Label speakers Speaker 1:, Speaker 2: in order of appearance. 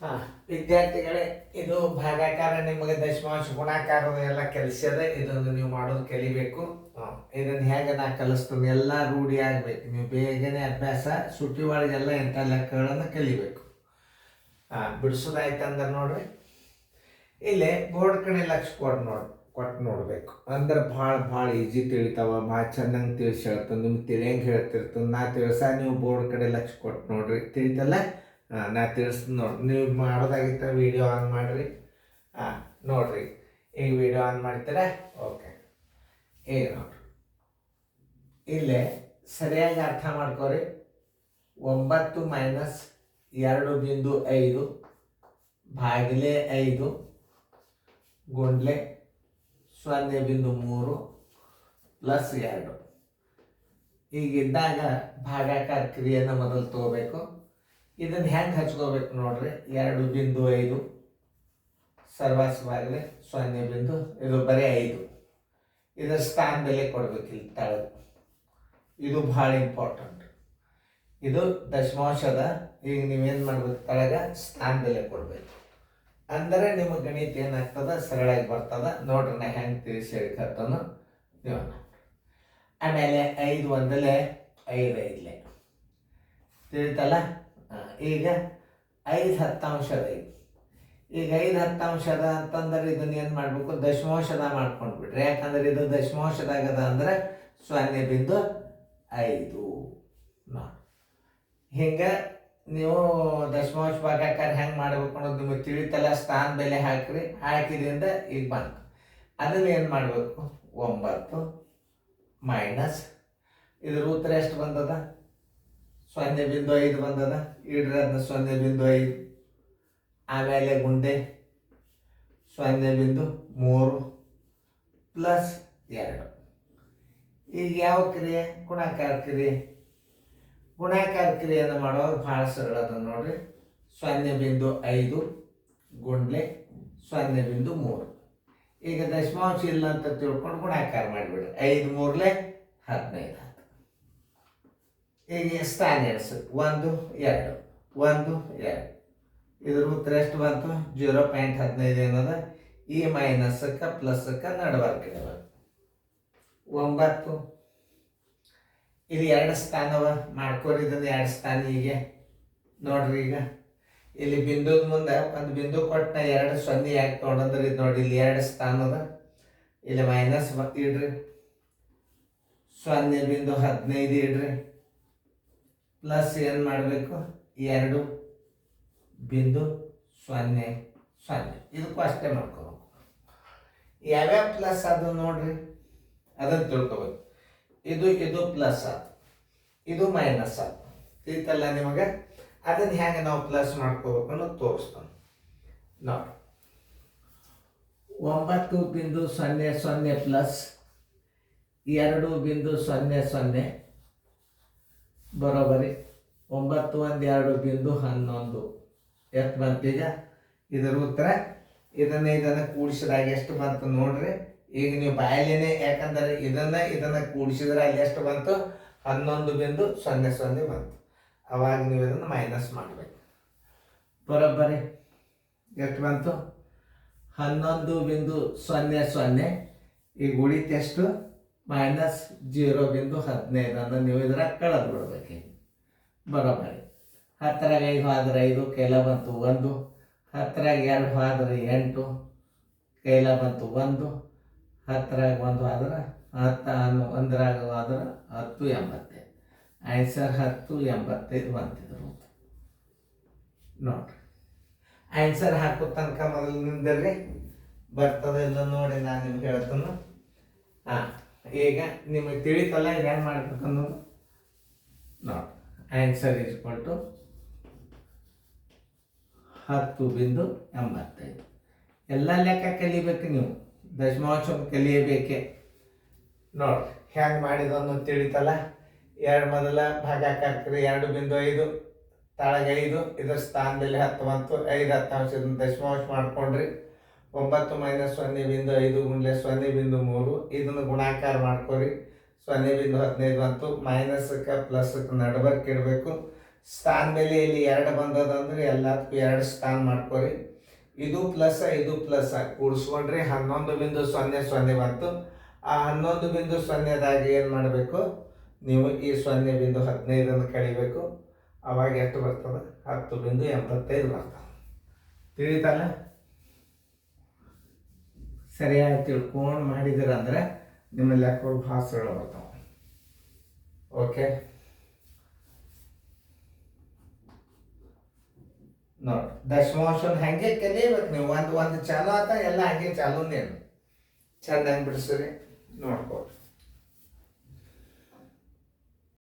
Speaker 1: ಹಾಂ ವಿದ್ಯಾರ್ಥಿಗಳೇ, ಇದು ಭಾಗಾಕಾರ ನಿಮಗೆ ದಶಮಾಂಶ ಗುಣಾಕಾರದ ಎಲ್ಲ ಕಲಿಸ್ಯದ. ಇದನ್ನು ನೀವು ಮಾಡೋದು ಕಲಿಬೇಕು. ಇದನ್ನು ಹೇಗೆ ನಾ ಕಲಿಸ್ತೀನಿ ಎಲ್ಲ ರೂಢಿ ಆಗಬೇಕು. ನೀವು ಬೇಗನೆ ಅಭ್ಯಾಸ ಸುಟ್ಟಿ ಒಳಗೆಲ್ಲ ಇಂಥ ಲೆಕ್ಕಗಳನ್ನು ಕಲಿಬೇಕು. ಬಿಡಿಸೋದಾಯ್ತು ಅಂದ್ರೆ ನೋಡ್ರಿ, ಇಲ್ಲೇ ಬೋರ್ಡ್ ಕಡೆ ಲಕ್ಷ ಕೊಟ್ಟು ನೋಡಬೇಕು. ಅಂದ್ರೆ ಭಾಳ ಈಜಿ ತಿಳಿತಾವ, ಭಾಳ ಚೆನ್ನಾಗಿ ತಿಳಿಸಿ ಹೇಳ್ತಾನೆ. ನಿಮ್ಗೆ ತಿಳಿಯಂಗೆ ಹೇಳ್ತಿರ್ತದೆ. ನಾ ತಿಳಿಸ ನೀವು ಬೋರ್ಡ್ ಕಡೆ ಲಕ್ಷ ಕೊಟ್ಟು ನೋಡ್ರಿ, ತಿಳಿತಲ್ಲ. ನಾ ತಿಳಿಸ್ತೀನಿ ನೋಡಿ. ನೀವು ಮಾಡೋದಾಗಿತ್ತ ವಿಡಿಯೋ ಆನ್ ಮಾಡಿರಿ. ನೋಡಿರಿ, ಈಗ ವಿಡಿಯೋ ಆನ್ ಮಾಡ್ತೀರಾ? ಓಕೆ. ಈಗ ನೋಡ್ರಿ, ಇಲ್ಲೇ ಸರಿಯಾಗಿ ಅರ್ಥ ಮಾಡ್ಕೊರಿ. 9 - 2.5 ಭಾಗಿಲೆ 5 ಗುಂಡ್ಲೆ 0.3 ಪ್ಲಸ್ 2. ಈಗಿದ್ದಾಗ ಭಾಗಾಕಾರ ಕ್ರಿಯೆಯನ್ನು ಮೊದಲು ತಗೋಬೇಕು. ಇದನ್ನು ಹೆಂಗೆ ಹಚ್ಕೋಬೇಕು ನೋಡ್ರಿ. 2.5 ಸರ್ವಾಸವಾಗಲಿ 0. ಇದು ಬರೀ 5. ಇದರ ಸ್ಥಾನ ಬೆಲೆ ಕೊಡ್ಬೇಕು ಇಲ್ಲಿ ತಳಗ. ಇದು ಭಾಳ ಇಂಪಾರ್ಟೆಂಟ್. ಇದು ದಶಮಾಂಶದ. ಈಗ ನೀವೇನು ಮಾಡ್ಬೇಕು, ತಳಗ ಸ್ಥಾನ ಬೆಲೆ ಕೊಡ್ಬೇಕು. ಅಂದರೆ ನಿಮಗೆ ಗಣಿತ ಏನಾಗ್ತದ, ಸರಳಾಗಿ ಬರ್ತದ. ನೋಡ್ರಿ ನಾ ಹೆಂಗೆ ತಿಳಿಸಿ ಹೇಳ್ಕತ್ತನು ನೀವು. ಆಮೇಲೆ 5 ಒಂದಲೇ 5 ಐದಲೇ ತಿಳಿತಲ್ಲ. ಈಗ 5/10 ಈಗ 5/10 ಅಂತಂದ್ರೆ ಇದನ್ನ ಏನು ಮಾಡಬೇಕು, ದಶಮಾಂಶದ ಮಾಡ್ಕೊಂಡು ಬಿಡ್ರಿ. ಯಾಕಂದ್ರೆ ಇದು ದಶಮಾಂಶದಾಗದ ಅಂದ್ರೆ 0.5 ನೋಡಿ. ಹಿಂಗೆ ನೀವು ದಶಮಾಂಶ ಭಾಗಾಕಾರ ಹೆಂಗೆ ಮಾಡ್ಬೇಕು ಅನ್ನೋದು ನಿಮಗೆ ತಿಳಿತಲ್ಲ. ಸ್ಥಾನ ಬೆಲೆ ಹಾಕ್ರಿ. ಹಾಕಿದ್ರಿಂದ ಈಗ ಬಂತು. ಅದನ್ನ ಏನು ಮಾಡಬೇಕು, 9 ಮೈನಸ್ ಇದ್ರ ಉತ್ತರ ಎಷ್ಟು ಬಂದದ, 0.5 ಬಂದದ. ಇಡ್ರಿ ಅದನ್ನ 0.5. ಆಮೇಲೆ ಗುಂಡೆ 0.3 ಪ್ಲಸ್ 2. ಈಗ ಯಾವ ಕ್ರಿಯೆ, ಗುಣಾಕಾರ ಕ್ರಿಯೆ. ಗುಣಾಕಾರ ಕ್ರಿಯೆಯನ್ನು ಮಾಡುವಾಗ ಭಾಳ ಸರಳ ಅದ ನೋಡ್ರಿ. 0.5 ಗುಂಡ್ಲೆ 0.3. ಈಗ ದಶಮಾಂಶ ಇಲ್ಲ ಅಂತ ತಿಳ್ಕೊಂಡು ಗುಣಾಕಾರ ಮಾಡಿಬಿಡ್ರಿ. 5 3 15 ಆಯ್ತು. ಈಗ ಸ್ಥಾನ ಎಣಿಸು. 1 2 1 2. ಇದ್ರ ಉತ್ತರ ಎಷ್ಟು ಬಂತು, 0.15 ಏನದ. ಈ ಮೈನಸ್ಕ್ಕೆ ಪ್ಲಸ್ಕ್ಕೆ ನಡಬಾರ್ದು. 9 ಇಲ್ಲಿ 2 ಸ್ಥಾನವ ಮಾಡ್ಕೊರಿ. ಇದನ್ನು 2 ಸ್ಥಾನ. ಈಗ ನೋಡ್ರಿ, ಈಗ ಇಲ್ಲಿ ಬಿಂದುದ ಮುಂದೆ ಒಂದು ಬಿಂದು ಕೊಟ್ಟ 2 0 ಯಾಕೆ ತೊಗೊಂಡ್ರೆ ಇದು ನೋಡಿ, ಇಲ್ಲಿ 2 ಸ್ಥಾನದ. ಇಲ್ಲಿ ಮೈನಸ್ ಇಡ್ರಿ. 0.15 ಇಡ್ರಿ. ಪ್ಲಸ್ ಏನು ಮಾಡಬೇಕು, 2.00. ಇದಕ್ಕೂ ಅಷ್ಟೇ ಮಾಡ್ಕೋಬೇಕು. ಯಾವ್ಯಾವ ಪ್ಲಸ್ ಅದು ನೋಡ್ರಿ, ಅದನ್ನು ತಿಳ್ಕೊಬೇಕು. ಇದು ಪ್ಲಸ್ ಆಯ್ತು, ಇದು ಮೈನಸ್ ಆಯ್ತು. ತಿಳಿತಲ್ಲ ನಿಮಗೆ. ಅದನ್ನು ಹೆಂಗೆ ನಾವು ಪ್ಲಸ್ ಮಾಡ್ಕೋಬೇಕು ಅನ್ನೋದು ತೋರಿಸ್ತಾನೆ ನೋಡಿ. 9.00 ಪ್ಲಸ್ 2.00 ಬರೋಬರಿ 9 1 2.11 ಎಷ್ಟು ಬಂತೀಗ. ಇದರ ಉತ್ತರ. ಇದನ್ನು ಕೂಡಿಸಿದಾಗ ಎಷ್ಟು ಬಂತು ನೋಡ್ರಿ. ಈಗ ನೀವು ಬಾಯಲೇನೆ, ಯಾಕಂದ್ರೆ ಇದನ್ನು ಕೂಡಿಸಿದ್ರೆ ಅಲ್ಲಿ ಎಷ್ಟು ಬಂತು, 11.00 ಬಂತು. ಅವಾಗ ನೀವು ಇದನ್ನು ಮೈನಸ್ ಮಾಡಬೇಕು. ಬರೋಬ್ಬರಿ ಎಷ್ಟು ಬಂತು, 11.00. ಈಗ ಉಳಿತೆಷ್ಟು, -0.15 ಅನ್ನು ನೀವು ಇದರ ಕಳೆದು ಬಿಡ್ಬೇಕು. ಬರೋಬ್ಬರಿ 10ರಾಗ 5 ಹೋದ್ರೆ 5, ಕೈಲ ಬಂತು 1. 10ರಾಗ 2 ಹೋದ್ರೆ 8, ಕೈಲ ಬಂತು 1. 10ರಾಗ 1 ಹೋದ್ರೆ 10, 1ರಾಗ ಹೋದ್ರೆ 10 85. ಆನ್ಸರ್ 10 85 ಬಂತಿದ್ರು ನೋಡ್ರಿ. ಆನ್ಸರ್ ಹಾಕೋ ತನಕ ಮೊದಲು ನಿಂದಿರ್ರಿ, ಬರ್ತದೆ ಇಲ್ಲ ನೋಡಿ. ನಾನು ನಿಮ್ಗೆ ಹೇಳ್ತಾನು. ಈಗ ನಿಮಗೆ ತಿಳಿತಲ್ಲ ಇದು ಹೆಂಗೆ ಮಾಡ್ಬೇಕನ್ನು ನೋಡಿ. ಆನ್ಸರ್ = 10.85. ಎಲ್ಲ ಲೆಕ್ಕ ಕಲಿಬೇಕು ನೀವು, ದಶಮಾಂಶ ಕಲಿಯಬೇಕೆ ನೋಡ್ರಿ. ಹೆಂಗೆ ಮಾಡಿದನ್ನು ತಿಳಿತಲ್ಲ. ಮೊದಲ ಭಾಗಾಕಾರ ಕ್ರಿಯೆ 2.5 ತಾಳಗ 5, ಇದರ ಸ್ಥಾನದಲ್ಲಿ 10 ಬಂತು. 5/10 ಇದನ್ನು ದಶಮಾಂಶ ಮಾಡ್ಕೊಂಡ್ರಿ. 9 - 0.5 ಗುಂಡ್ಲೆ 0.3. ಇದನ್ನು ಗುಣಾಕಾರ ಮಾಡ್ಕೊರಿ. 0.15 ಬಂತು. ಮೈನಸ್ಕ್ಕೆ ಪ್ಲಸ್ಕ್ಕೆ ನಡಬರ್ಕ್ ಇಡಬೇಕು. ಸ್ಥಾನ ಮೇಲೆ ಇಲ್ಲಿ 2 ಬಂದದಂದ್ರೆ ಎಲ್ಲದಕ್ಕೂ 2 ಸ್ಥಾನ ಮಾಡ್ಕೊರಿ. ಇದು ಪ್ಲಸ್ ಇದು ಪ್ಲಸ್ ಕೂಡಿಸ್ಕೊಂಡ್ರೆ 11.00 ಬಂತು. ಆ 11.0ದಾಗ ಏನು ಮಾಡಬೇಕು, ನೀವು ಈ 0.15 ಕಳಿಬೇಕು. ಅವಾಗ ಎಷ್ಟು ಬರ್ತದೆ? 10.85 ಬರ್ತದೆ. ತಿಳಿತಲ್ಲ? ಸರಿಯಾಗಿ ತಿಳ್ಕೊಂಡು ಮಾಡಿದಿರಂದ್ರೆ ನಿಮ್ಮ ಲೆಕ್ಕಗಳು ಭಾಳ ಸರಳ ಬರ್ತಾವೆ. ಓಕೆ, ನೋಡಿ ದಶಮಾಂಶ ಹಂಗೆ ಕಲಿಬೇಕು ನೀವು. ಒಂದು ಚಾಲು ಆತ ಎಲ್ಲ ಹಂಗೆ ಚಾಲುನೇನು. ಚೆಂದ ಹೆಂಗೆ ಬಿಡಿಸ್ರಿ ನೋಡ್ಕೋ.